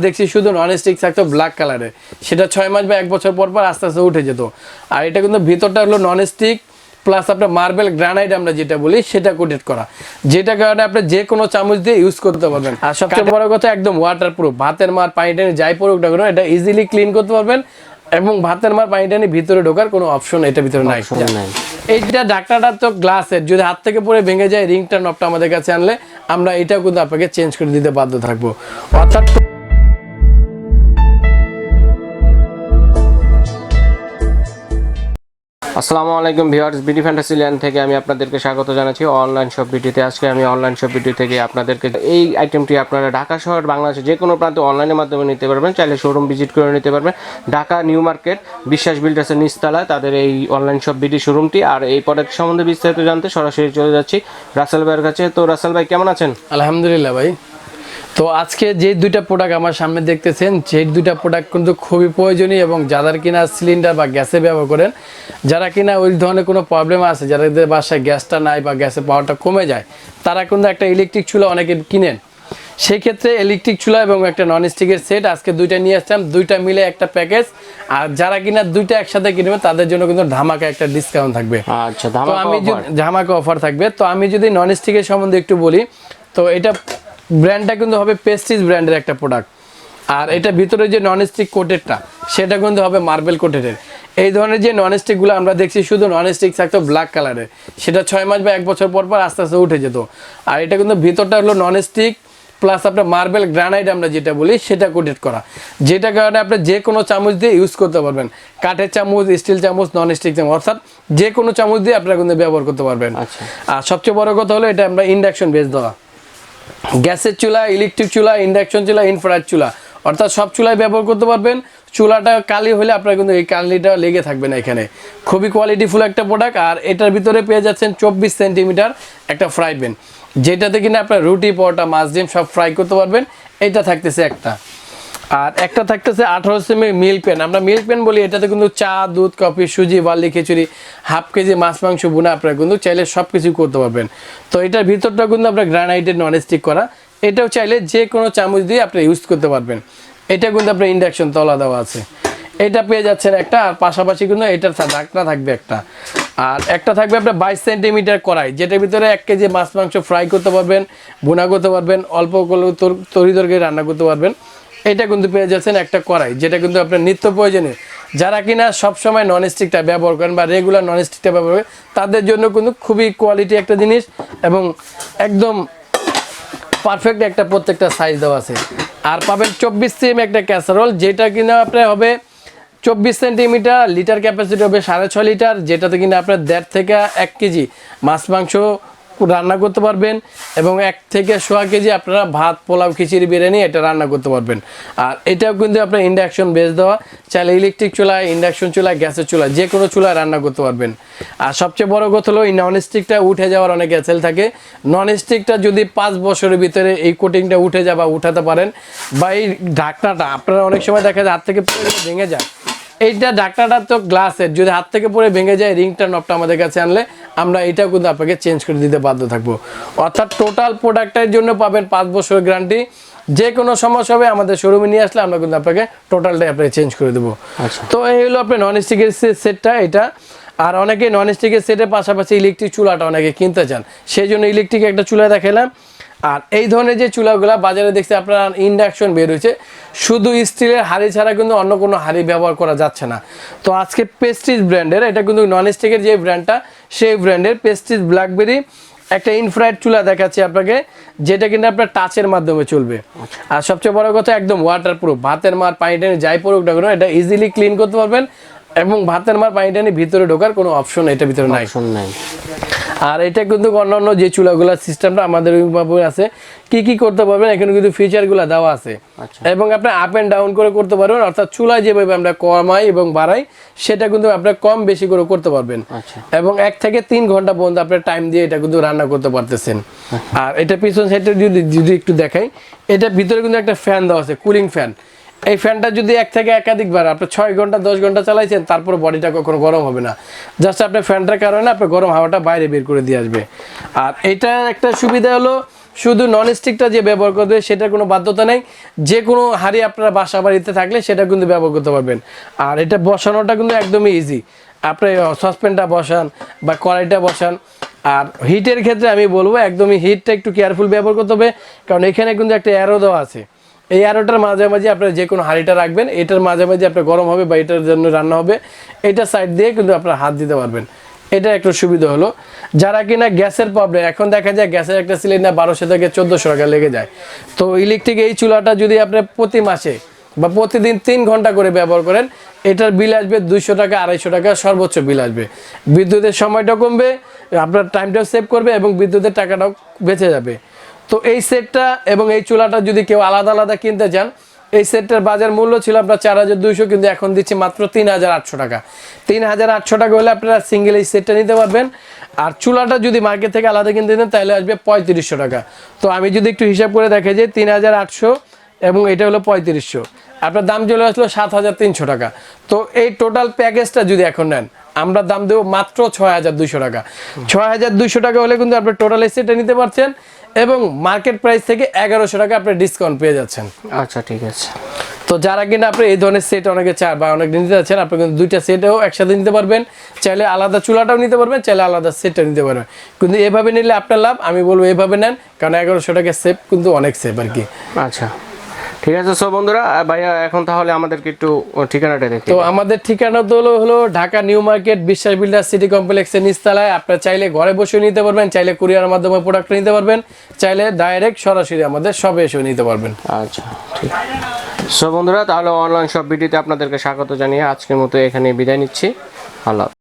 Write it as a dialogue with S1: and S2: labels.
S1: দেখছি শুধু non stick থাকতো ব্ল্যাক কালারে, সেটা 6 মাস বা 1 বছর পর পর আস্তে আস্তে উঠে যেত। আর এটা কিন্তু ভিতরটা হলো নন স্টিক প্লাস আপনার মার্বেল গ্রানাইট আমরা যেটা বলি সেটা কোটেড করা, যেটা কারণে আপনি যে কোনো চামচ দিয়ে ইউজ করতে পারবেন। আর সবচেয়ে বড় কথা একদম ওয়াটারপ্রুফ, ভাতের মার পানি টানি যাই পড়ুক না কেন এটা ইজিলি ক্লিন করতে পারবেন এবং ভাতের মার পানি টানি ভিতরে ঢোকার কোনো অপশন এটা ভিতরে নাই। এইটা ঢাকনাটা তো গ্লাসের, যদি হাত থেকে পড়ে ভেঙে যায় রিংটা নবটা আমাদের কাছে আনলে আমরা এটাও কিন্তু আপনাকে চেঞ্জ করে দিতে বাধ্য থাকবো। অর্থাৎ
S2: আসসালামু আলাইকুম ভিউয়ার্স, বিডি ফ্যান্টাসিল্যান্ড থেকে আমি আপনাদেরকে স্বাগত জানাচ্ছি অনলাইন শপ বিডিতে। আজকে আমি অনলাইন শপ বিডি থেকে আপনাদেরকে এই আইটেমটি আপনারা ঢাকা শহর বাংলাদেশে যে কোনো প্রান্তে অনলাইনের মাধ্যমে নিতে পারবেন, চাইলে শোরুম ভিজিট করে নিতে পারবেন। ঢাকা নিউ মার্কেট বিশ্বাস বিল্ডার্সের নিচতলায় তাদের এই অনলাইন শপ বিডি শোরুমটি। আর এই প্রোডাক্ট সম্বন্ধে বিস্তারিত জানতে সরাসরি চলে যাচ্ছি রাসেল ভাইয়ের কাছে। তো রাসেল ভাই কেমন আছেন?
S1: আলহামদুলিল্লাহ ভাই। তো আজকে যে দুইটা প্রোডাক্ট আমার সামনে দেখতেছেন, সেই দুইটা প্রোডাক্ট কিন্তু খুবই প্রয়োজনীয় এবং যাদের কিনা সিলিন্ডার বা গ্যাসে ব্যবহার করেন, যারা কিনা ওই ধরনের কোনো প্রবলেম আছে, যাদের বাসায় গ্যাসটা নাই বা গ্যাসের পাওয়ারটা কমে যায়, তারা কিন্তু একটা ইলেকট্রিক চুলা অনেকে কিনেন। সেই ক্ষেত্রে ইলেকট্রিক চুলা এবং একটা নন স্টিকের সেট আজকে দুইটা নিয়ে আসলাম, দুইটা মিলে একটা প্যাকেজ। আর যারা কিনা দুইটা একসাথে কিনবে তাদের জন্য কিন্তু ধামাকা একটা ডিসকাউন্ট থাকবে।
S2: আচ্ছা,
S1: তো আমি ধামাকা অফার থাকবে। তো আমি যদি নন স্টিকের সম্বন্ধে একটু বলি, তো এটা ব্র্যান্ডটা কিন্তু হবে প্রেস্টিজ ব্র্যান্ডের একটা প্রোডাক্ট। আর এটা ভিতরে যে নন স্টিক কোটেডটা সেটা কিন্তু হবে মার্বেল কোটেডের। এই ধরনের যে নন স্টিকগুলো আমরা দেখছি শুধু নন স্টিক থাকতো ব্ল্যাক কালারে, সেটা 6 মাস বা 1 বছর পর পর আস্তে আস্তে উঠে যেত। আর এটা কিন্তু ভিতরটা হলো নন স্টিক প্লাস আপনার মার্বেল গ্রানাইট আমরা যেটা বলি সেটা কোটেড করা, যেটা কারণে আপনি যে কোনো চামচ দিয়ে ইউজ করতে পারবেন। কাঠের চামচ, স্টিল চামচ, নন স্টিক চামচ, অর্থাৎ যে কোনো চামচ দিয়ে আপনারা কিন্তু ব্যবহার করতে পারবেন। আর সবচেয়ে বড় কথা হলো এটা আমরা ইন্ডাকশন বেস দেওয়া, গ্যাসের চুলা, ইলেকট্রিক চুলা, ইন্ডাকশন চুলা, ইনফ্রারেড চুলা, অর্থাৎ সব চুলায় ব্যবহার করতে পারবেন। চুলাটা কালি হলে আপনার কিন্তু এই কালিটা লেগে থাকবে না। এখানে খুবই কোয়ালিটিফুল একটা প্রোডাক্ট। আর এটার ভিতরে পেয়ে যাচ্ছেন 24 সেন্টিমিটার একটা ফ্রাই প্যান, যেটাতে কিনা আপনার রুটি, পরোটা, মাছ, ডিম সব ফ্রাই করতে পারবেন। এটা থাকতেছে একটা। আর একটা থাকতেছে 18 সেমি মিল্ক প্যান, আমরা মিল্ক প্যান বলি। এটাতে কিন্তু চা, দুধ, কফি, সুজি, বার্লি, খিচুড়ি, হাফ কেজি মাছ মাংস বোনা আপনারা কিন্তু চাইলে সব কিছু করতে পারবেন। তো এটার ভিতরটা কিন্তু আপনার গ্রানাইটের নন স্টিক করা, এটাও চাইলে যে কোনো চামচ দিয়ে আপনি ইউজ করতে পারবেন। এটা কিন্তু আপনার ইন্ডাকশন তলা দেওয়া আছে, এটা পেয়ে যাচ্ছেন একটা। আর পাশাপাশি কিন্তু এটার ঢাকনা থাকবে একটা। আর একটা থাকবে আপনার 22 সেন্টিমিটার কড়াই, যেটার ভিতরে 1 কেজি মাছ মাংস ফ্রাই করতে পারবেন, বোনা করতে পারবেন, অল্প তরি তরকারি রান্না করতে পারবেন। এটা কিন্তু পেয়ে যাচ্ছেন একটা কড়াই, যেটা কিন্তু আপনার নিত্য প্রয়োজনীয়। যারা কিনা সবসময় নন স্টিকটা ব্যবহার করেন বা রেগুলার নন স্টিকটা ব্যবহার করেন, তাদের জন্য কিন্তু খুবই কোয়ালিটি একটা জিনিস এবং একদম পারফেক্ট একটা প্রত্যেকটা সাইজ দেওয়া আছে। আর পাবেন 24 সেমি একটা ক্যাসারোল, যেটা কিনা আপনার হবে 24 সেন্টিমিটার, লিটার ক্যাপাসিটি হবে 6.5 লিটার, যেটাতে কিনা আপনার 1.5 থেকে 1 কেজি মাছ মাংস রান্না করতে পারবেন এবং 1 থেকে 1.25 কেজি আপনারা ভাত, পোলাও, খিচুড়ি, বিরিয়ানি এটা রান্না করতে পারবেন। আর এটাও কিন্তু আপনার ইন্ডাকশন বেস দেওয়া, চাইলে ইলেকট্রিক চুলায়, ইন্ডাকশন চুলায়, গ্যাসের চুলায়, যে কোনো চুলায় রান্না করতে পারবেন। আর সবচেয়ে বড় কথা হলো এই নন স্টিকটা উঠে যাওয়ার অনেক গ্যাসেল থাকে। নন স্টিকটা যদি 5 বছরের ভিতরে এই কোটিংটা উঠে যায় বা উঠাতে পারেন, বা এই ঢাকনাটা আপনারা অনেক সময় দেখা যায় হাত থেকে ভেঙে যায়, এইটা ঢাকনাটা তো গ্লাসের, যদি হাত থেকে পড়ে ভেঙে যায় রিংটা নবটা আমাদের কাছে আনলে আমরা এটাও কিন্তু আপনাকে চেঞ্জ করে দিতে বাধ্য থাকবো। অর্থাৎ টোটাল প্রোডাক্টের জন্য পাবেন 5 বছরের গ্যারান্টি। যে কোনো সমস্যা হবে আমাদের শোরুমে নিয়ে আসলে আমরা কিন্তু আপনাকে টোটালটাই আপনাকে চেঞ্জ করে দেবো। তো এই হলো আপনার নন স্টিকের সেটটা এটা। আর অনেকে নন স্টিকের সেটের পাশাপাশি ইলেকট্রিক চুলাটা অনেকে কিনতে চান, সেই জন্য ইলেকট্রিক একটা চুলা দেখালাম। আর এই ধরনের যে চুলাগুলো বাজারে দেখছি আপনারা ইন্ডাকশন বের হয়েছে, শুধু স্টিলের হাঁড়ি ছাড়া কিন্তু অন্য কোনো হাঁড়ি ব্যবহার করা যাচ্ছে না। তো আজকে প্রেস্টিজ ব্র্যান্ডের, এটা কিন্তু নন স্টিকের যে ব্র্যান্ডটা সেই ব্র্যান্ডের প্রেস্টিজ ব্ল্যাকবেরি একটা ইনফ্রারেড চুলা দেখাচ্ছি আপনাকে, যেটা কিন্তু আপনার টাচের মাধ্যমে চলবে। আর সবচেয়ে বড় কথা একদম ওয়াটারপ্রুফ, ভাতের মার পানি টানি যাই পড়ুক না কেন এটা ইজিলি ক্লিন করতে পারবেন এবং ভাতের মার পানি টানি ভিতরে ঢোকার কোনো অপশন এটা ভিতরে নাই। আর এটা কিন্তু অন্যান্য যে চুলাগুলোর সিস্টেমটা আমাদের আছে, কি করতে পারবেন এখানে কিন্তু ফিচারগুলো দেওয়া আছে এবং আপনি আপ এন্ড ডাউন করে করতে পারবেন। অর্থাৎ চুলায় যেভাবে আমরা কমাই এবং বাড়াই সেটা কিন্তু আপনার কম বেশি করে করতে পারবেন এবং 1 থেকে 3 ঘন্টা পর্যন্ত আপনার টাইম দিয়ে এটা কিন্তু রান্না করতে পারতেছেন। আর এটা পিছন সাইডে যদি একটু দেখাই, এটা ভিতরে কিন্তু একটা ফ্যান দেওয়া আছে, কুলিং ফ্যান। এই ফ্যানটা যদি 1 থেকে একাধিকবার আপনি 6 ঘন্টা 10 ঘন্টা চালাইছেন, তারপর বডিটা কখনো গরম হবে না। জাস্ট আপনার ফ্যানটার কারণে আপনার গরম হাওয়াটা বাইরে বের করে দিয়ে আসবে। আর এটা একটা সুবিধা হলো শুধু ননস্টিকটা যে ব্যবহার করবে সেটার কোনো বাধ্যতা নেই, যে কোনো হাঁড়ি আপনারা বাসা বাড়িতে থাকলে সেটা কিন্তু ব্যবহার করতে পারবেন। আর এটা বসানোটা কিন্তু একদমই ইজি, আপনি সসপ্যানটা বসান বা কড়াইটা বসান। আর হিটের ক্ষেত্রে আমি বলবো একদমই হিটটা একটু কেয়ারফুল ব্যবহার করতে হবে, কারণ এখানে কিন্তু একটা অ্যারো দেওয়া আছে। এই অ্যারোটার মাঝামাঝি আপনারা যে কোনো হাঁড়িটা রাখবেন, এটার মাঝামাঝি আপনার গরম হবে বা এটার জন্য রান্না হবে, এটা সাইড দিয়ে কিন্তু আপনারা হাত দিতে পারবেন। এটা একটা সুবিধা হলো। যারা কিনা গ্যাসের প্রবলেম, এখন দেখা যায় গ্যাসের একটা সিলিন্ডার 1200 থেকে 1400 টাকা লেগে যায়। তো ইলেকট্রিক এই চুলাটা যদি আপনি প্রতি মাসে বা প্রতিদিন 3 ঘন্টা করে ব্যবহার করেন, এটার বিল আসবে 200 টাকা 250 টাকা সর্বোচ্চ বিল আসবে। বিদ্যুতের সময়টা কমবে, আপনার টাইমটাও সেভ করবে এবং বিদ্যুতের টাকাটাও বেঁচে যাবে। তো এই সেটটা এবং এই চুলাটা যদি কেউ আলাদা আলাদা কিনতে চান, এই সেটটার বাজার মূল্য ছিল আপনার 4200, কিন্তু এখন দিচ্ছি মাত্র 3800 টাকা। 3800 টাকা হলে আপনারা সিঙ্গেল এই সেটটা নিতে পারবেন। আর চুলাটা যদি মার্কেট থেকে আলাদা কিনতে দেন তাহলে আসবে 3500 টাকা। তো আমি যদি একটু হিসাব করে দেখে যে 3800 এবং এটা হলো 3500, আপনার দাম চলে আসলো 7300 টাকা। তো এই টোটাল প্যাকেজটা যদি এখন নেন, আমরা দাম দেবো মাত্র 6200 টাকা। 6200 টাকা হলে কিন্তু আপনি টোটাল এই সেটটা নিতে পারছেন এবং মার্কেট প্রাইস থেকে 1100 টাকা আপনি ডিসকাউন্ট পেয়ে যাচ্ছেন।
S2: আচ্ছা ঠিক আছে।
S1: তো যারা কিনা আপনি এই ধরনের সেট অনেকে চান বা অনেক নিতে যাচ্ছেন, আপনি কিন্তু দুইটা সেটও একসাথে নিতে পারবেন। চাইলে আলাদা চুলাটাও নিতে পারবেন, চাইলে আলাদা সেটটা নিতে পারবেন। কিন্তু এভাবে নিলে আপনার লাভ, আমি বলবো এভাবে নেন, কারণ 1100 টাকা সেভ কিন্তু অনেক সেভ আর কি।
S2: আচ্ছা ঠিক আছে। সো বন্ধুরা, ভাইয়া এখন তাহলে আমাদেরকে একটু ঠিকানাটা দেখি।
S1: তো আমাদের ঠিকানা তো হলো ঢাকা নিউ মার্কেট বিশ্বাস বিল্ডার সিটি কমপ্লেক্সের নিচতলায়। আপনারা চাইলে ঘরে বসে নিতে পারবেন, চাইলে কুরিয়ার মাধ্যমে প্রোডাক্ট নিতে পারবেন, চাইলে ডাইরেক্ট সরাসরি আমাদের শপে এসে নিতে পারবেন।
S2: আচ্ছা ঠিক। সো বন্ধুরা, তাহলে অনলাইন শপ ভিডিওতে আপনাদেরকে স্বাগত জানিয়ে আজকের মতো এখানে বিদায় নিচ্ছি। আল্লাহ।